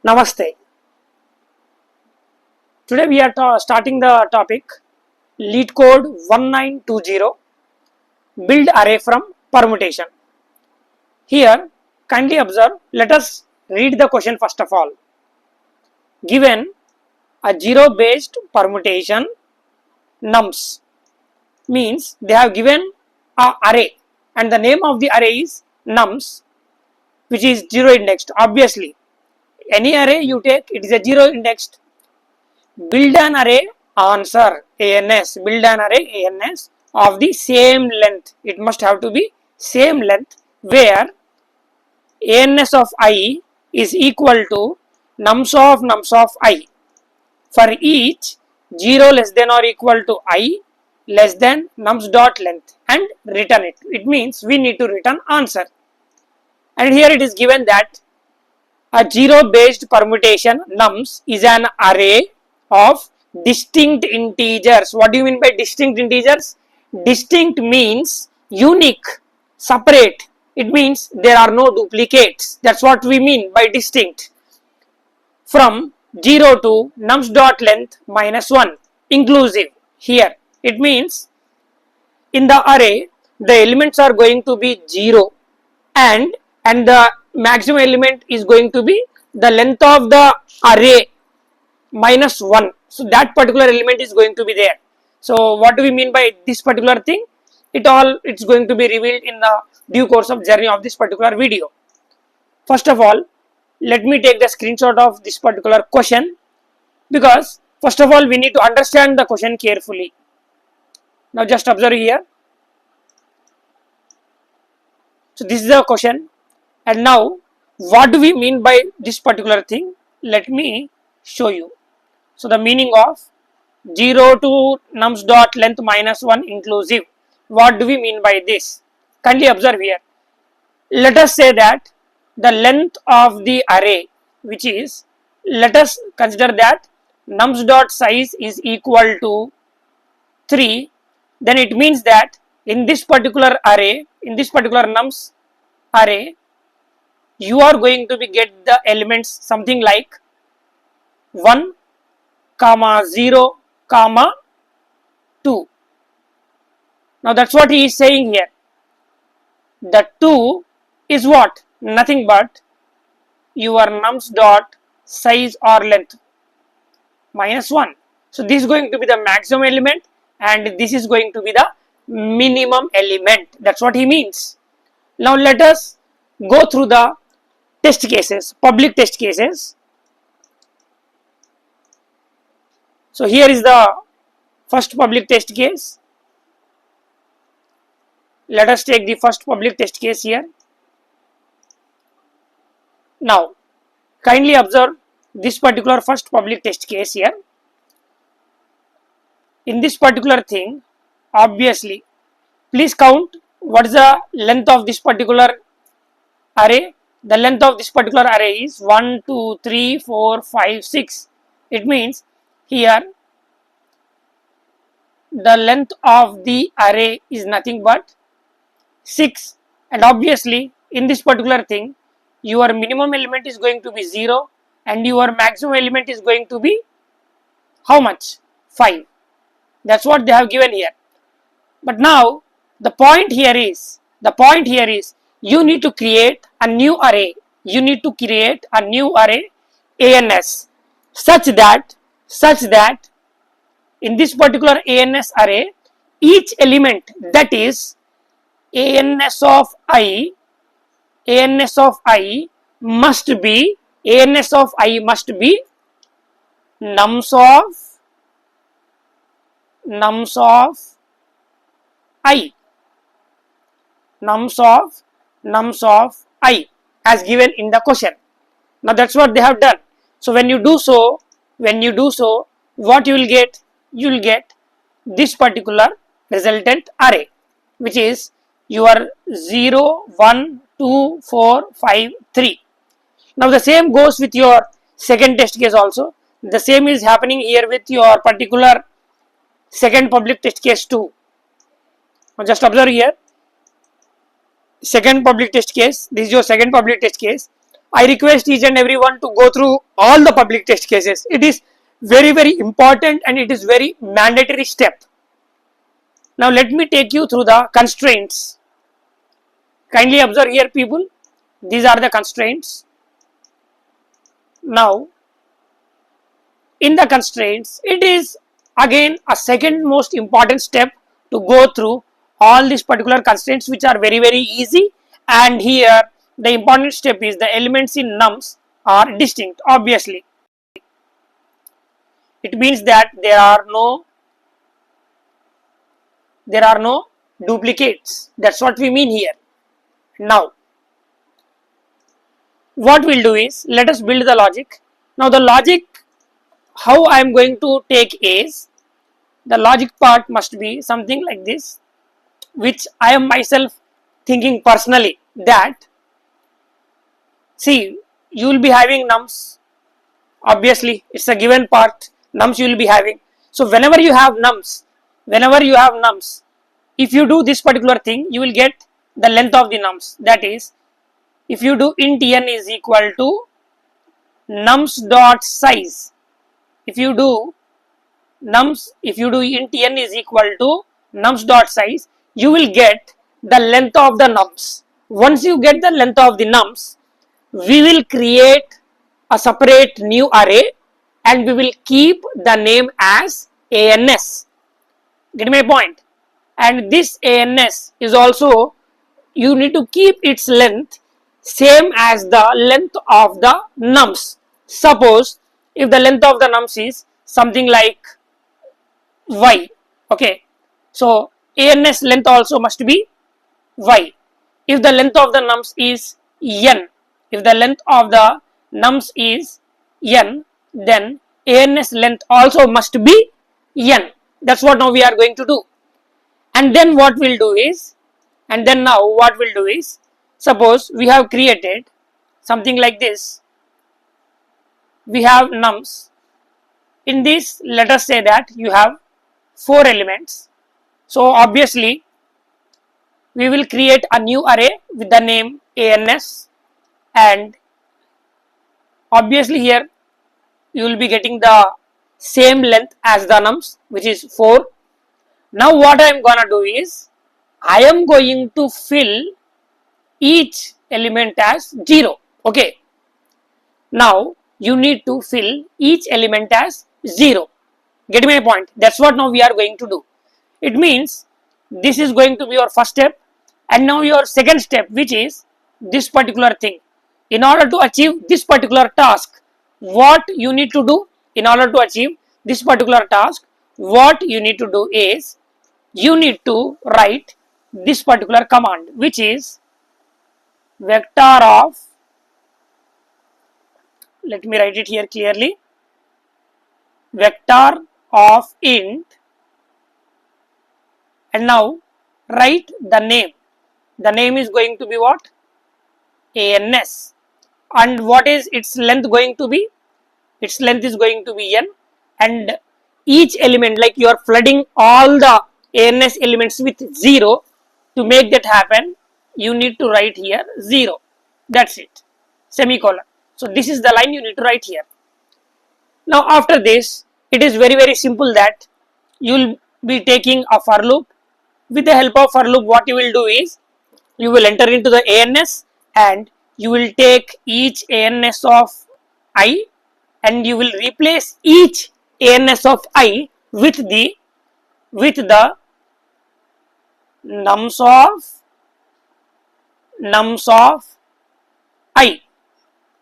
Namaste. Today we are starting the topic lead code 1920 build array from permutation. Here kindly observe, let us read the question first of all. Given a zero based permutation nums, means they have given a array and the name of the array is nums, which is zero indexed. Obviously any array you take, it is a zero indexed. Build an array answer ans, build an array ans of the same length, it must have to be same length, where ans of I is equal to nums of I for each 0 less than or equal to I less than nums dot length and return it. It means we need to return answer, and here it is given that a zero based permutation nums is an array of distinct integers. What do you mean by distinct integers? Distinct means unique, separate. It means there are no duplicates. That's what we mean by distinct. From 0 to nums dot length minus 1 inclusive. Here it means in the array the elements are going to be 0 and the maximum element is going to be the length of the array minus 1. So that particular element is going to be there. So what do we mean by this particular thing? It's going to be revealed in the due course of journey of this particular video. First of all, let me take the screenshot of this particular question, because first of all we need to understand the question carefully. Now just observe here. So this is the question, and now what do we mean by this particular thing? Let me show you. So the meaning of 0 to nums dot length minus 1 inclusive, what do we mean by this? Kindly observe here. Let us say that the length of the array, which is, let us consider that nums dot size is equal to 3, then it means that in this particular array, in this particular nums array, you are going to be get the elements something like 1, 0, 2. Now that's what he is saying here. The 2 is what? Nothing but your nums dot size or length minus 1. So this is going to be the maximum element and this is going to be the minimum element. That's what he means. Now let us go through the test cases, public test cases. So here is the first public test case. Let us take the first public test case here. Now kindly observe this particular first public test case here. In this particular thing, obviously, please count what is the length of this particular array. The length of this particular array is 1, 2, 3, 4, 5, 6. It means here the length of the array is nothing but 6, and obviously in this particular thing your minimum element is going to be 0 and your maximum element is going to be how much? 5. That's what they have given here. But now the point here is you need to create a new array. You need to create a new array ans such that in this particular ans array, each element, that is ans of I must be nums of I as given in the question. Now that's what they have done. So when you do so, what you will get? You will get this particular resultant array, which is your 0, 1, 2, 4, 5, 3. Now the same goes with your second test case also. The same is happening here with your particular second public test case too. Now just observe here. Second public test case, this is your second public test case. I request each and everyone to go through all the public test cases. It is very important and it is very mandatory step. Now let me take you through the constraints. Kindly observe here, people. These are the constraints. Now, in the constraints, it is again a second most important step to go through all these particular constraints, which are very easy. And here the important step is the elements in nums are distinct. Obviously, it means that there are no duplicates. That's what we mean here. Now, what we'll do is, let us build the logic. Now the logic, how I am going to take is, the logic part must be something like this, which I am myself thinking personally, that see, you will be having nums. Obviously, it's a given part, nums you will be having. So whenever you have nums, if you do this particular thing, you will get the length of the nums. That is, if you do int n is equal to nums dot size, if you do int n is equal to nums dot size, you will get the length of the nums. Once you get the length of the nums, we will create a separate new array and we will keep the name as ANS. Get my point? And this ANS is also, you need to keep its length same as the length of the nums. Suppose if the length of the nums is something like y, okay, so ANS length also must be y. If the length of the nums is n, then ANS length also must be n. That's what now we are going to do. And then what we'll do is, suppose we have created something like this. We have nums. In this, let us say that you have 4 elements. So obviously, we will create a new array with the name ANS, and obviously here you will be getting the same length as the nums, which is 4. Now what I am gonna do is, I am going to fill each element as 0. Okay. Now you need to fill each element as 0. Get my point? That's what now we are going to do. It means this is going to be your first step, and now your second step, which is this particular thing. In order to achieve this particular task, what you need to do? In order to achieve this particular task, what you need to do is, you need to write this particular command, which is vector of, let me write it here clearly, vector of int, and now write the name. The name is going to be what? ANS. And what is its length going to be? Its length is going to be n, and each element, like you are flooding all the ANS elements with 0. To make that happen, you need to write here 0. That's it. Semicolon. So this is the line you need to write here. Now after this, it is very simple that you will be taking a for loop. With the help of for loop, what you will do is, you will enter into the ANS and you will take each ANS of I, and you will replace each ANS of I with the nums of I,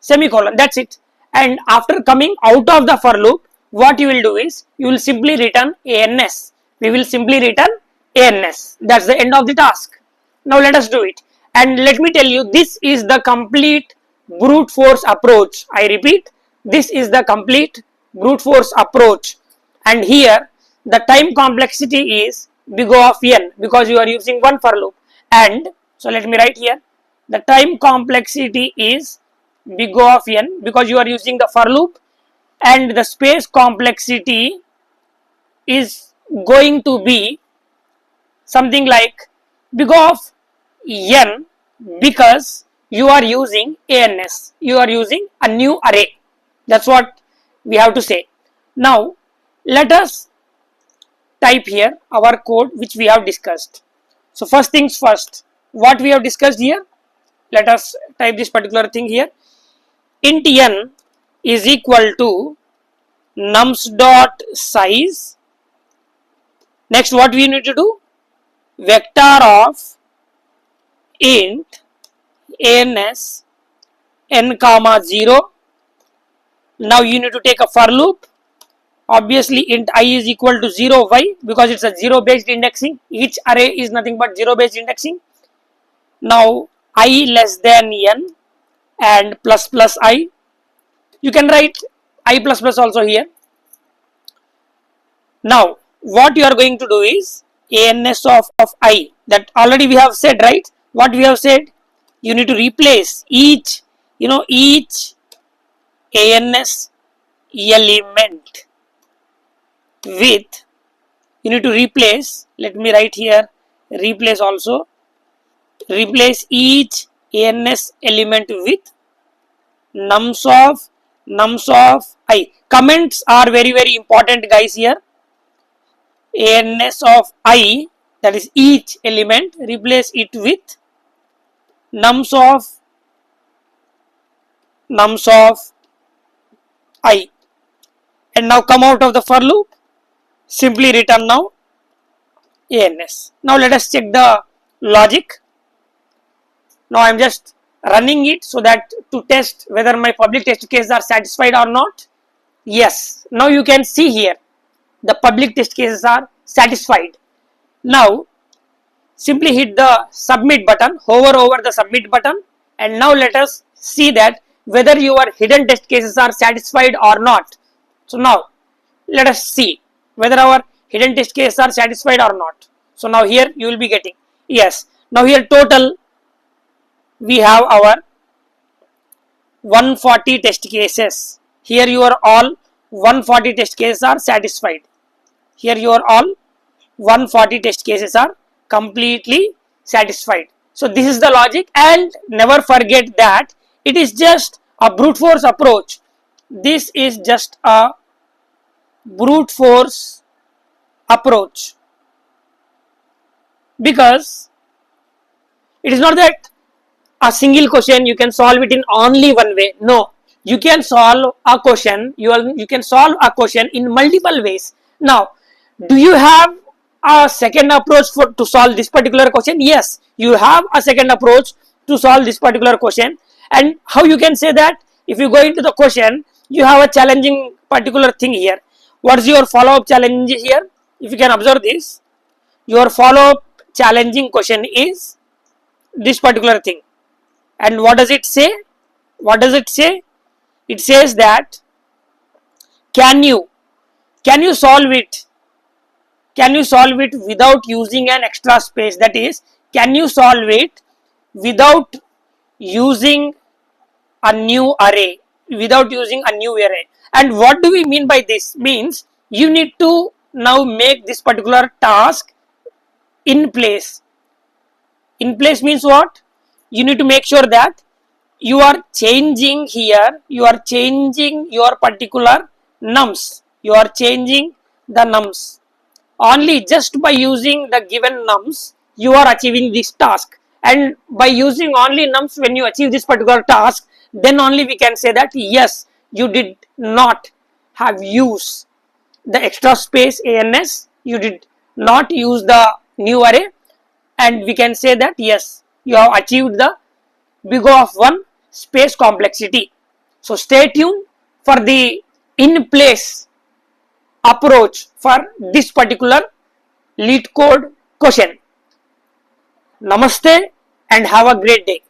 semicolon. That's it. And after coming out of the for loop, what you will do is, you will simply return ANS. We will simply return ANS. That's the end of the task. Now let us do it. And let me tell you, this is the complete brute force approach. I repeat, this is the complete brute force approach. And here the time complexity is big O of n, because you are using one for loop. And so let me write here, the time complexity is big O of n because you are using the for loop, and the space complexity is going to be something like big O of n, because you are using ANS, you are using a new array. That's what we have to say. Now let us type here our code which we have discussed. So first things first, what we have discussed here, let us type this particular thing here. Int n is equal to nums dot size. Next, what we need to do, vector of int ans n comma 0. Now you need to take a for loop. Obviously int I is equal to 0. Why? Because it's a 0 based indexing. Each array is nothing but 0 based indexing. Now I less than n and plus plus I. You can write I plus plus also here. Now what you are going to do is ans of I, that already we have said, right? What we have said, you need to replace each ans element with, you need to replace, let me write here, replace also, replace each ans element with nums of I. Comments are very important, guys. Here ans of I, that is each element, replace it with nums of I, and now come out of the for loop, simply return now ans. Now let us check the logic. Now I am just running it so that to test whether my public test cases are satisfied or not. Yes, now you can see here the public test cases are satisfied. Now simply hit the submit button, hover over the submit button, and now let us see that whether your hidden test cases are satisfied or not. So now let us see whether our hidden test cases are satisfied or not. So now here you will be getting yes. Now here total we have our 140 test cases. Here your all 140 test cases are satisfied. Here your all 140 test cases are completely satisfied. So this is the logic, and never forget that it is just a brute force approach. This is just a brute force approach, because it is not that a single question you can solve it in only one way. No, you can solve a question, you can solve a question in multiple ways. Now do you have a second approach to solve this particular question? Yes, you have a second approach to solve this particular question. And how you can say that? If you go into the question, you have a challenging particular thing here. What is your follow-up challenge here? If you can observe this, your follow-up challenging question is this particular thing. And what does it say? What does it say? It says that can you solve it? Can you solve it without using an extra space? That is, can you solve it without using a new array? Without using a new array. And what do we mean by this? Means you need to now make this particular task in place. In place means what? You need to make sure that you are changing here, you are changing your particular nums. You are changing the nums. Only just by using the given nums, you are achieving this task. And by using only nums, when you achieve this particular task, then only we can say that yes, you did not have used the extra space ans, you did not use the new array, and we can say that yes, you have achieved the big O of 1 space complexity. So stay tuned for the in place approach for this particular LeetCode question. Namaste and have a great day.